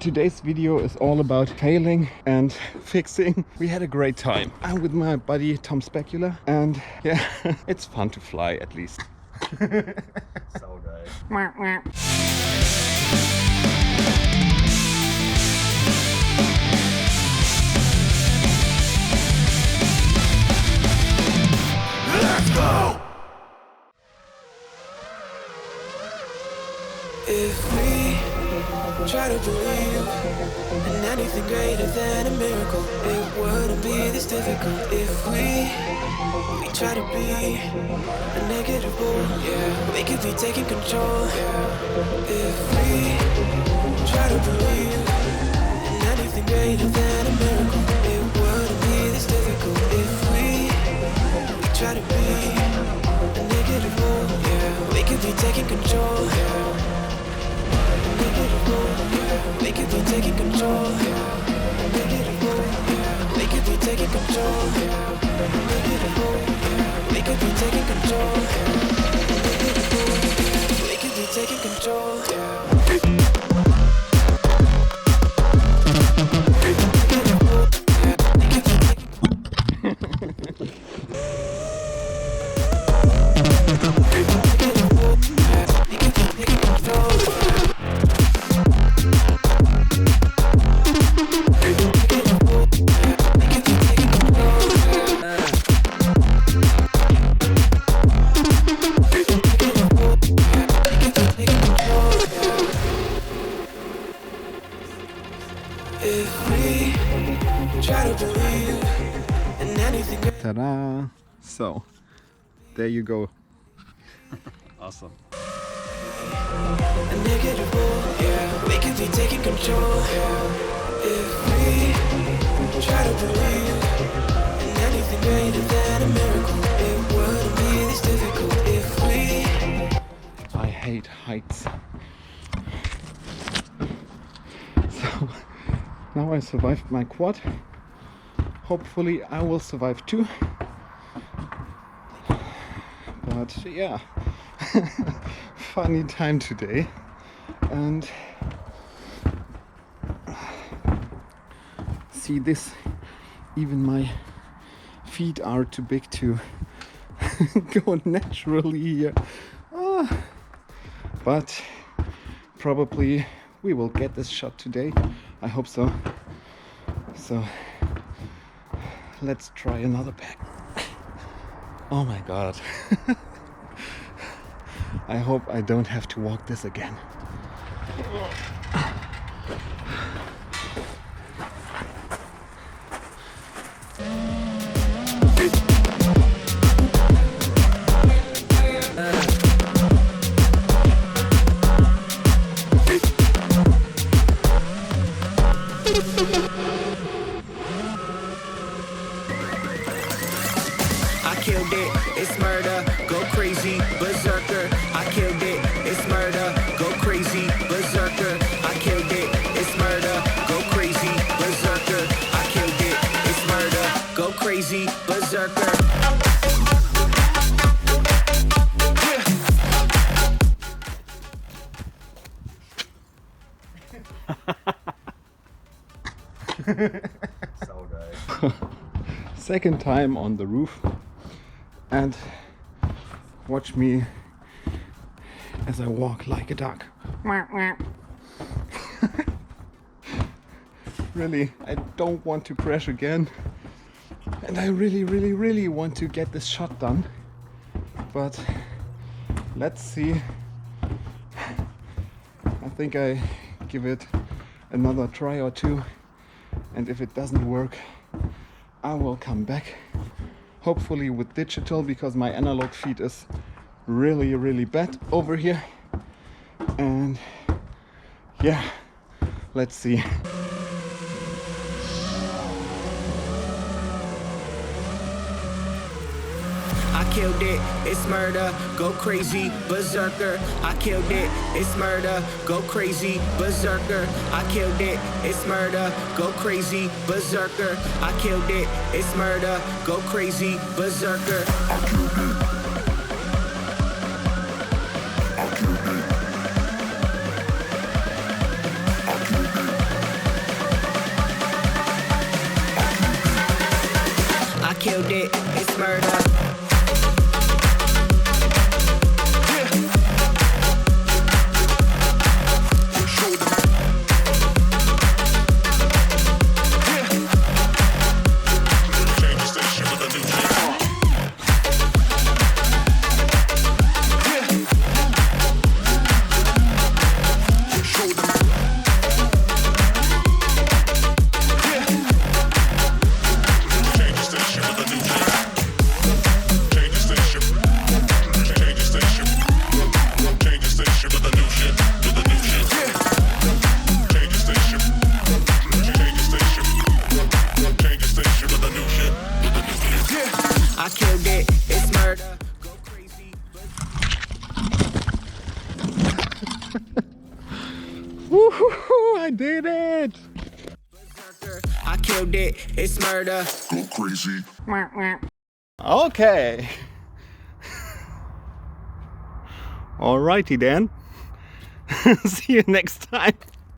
today's video is all about failing and fixing. We had a great time. I'm with my buddy Tomspecula, and yeah, it's fun to fly at least. So geil. Let's go! If we try to believe in anything greater than a miracle, it wouldn't be this difficult. If we try to be a negative bull, yeah, we could be taking control. Yeah. If we try to believe in anything greater than a miracle, it wouldn't be this difficult. If we try to be a negative bull, yeah, we could be taking control. Yeah. We could be taking control. We could be taking control. We could be taking control. We could be taking control. Ta-da! So, there you go. Awesome. A negative bull, yeah, we could be taking control. If we try to believe in anything greater than a miracle, it wouldn't be this difficult. If we I hate heights. So, now I survived my quad. Hopefully I will survive too. But yeah, funny time today. And see this, even my feet are too big to go naturally here. But probably we will get this shot today. I hope so. So let's try another pack. Oh my god. I hope I don't have to walk this again. killed it, it's murder, go crazy, berserker. I killed it, it's murder, go crazy, berserker. I killed it, it's murder, go crazy, berserker. I killed it, it's murder, go crazy, berserker. So geil. Second time on the roof, and watch me as I walk like a duck. Really, I don't want to crash again, and I really want to get this shot done, but let's see. I think I give it another try or two, and if it doesn't work, I will come back, hopefully with digital, because my analog feed is really bad over here. And yeah, let's see. I killed it, it's murder, go crazy, berserker. I killed it, it's murder, go crazy, berserker. I killed it, it's murder, go crazy, berserker. I killed it, it's murder, go crazy, berserker. I killed it. I killed it. I killed it. killed it, it's murder. I killed it, it's murder. Go crazy. Woohoo! I did it! I killed it, it's murder. Go crazy. Okay. Alrighty then. See you next time.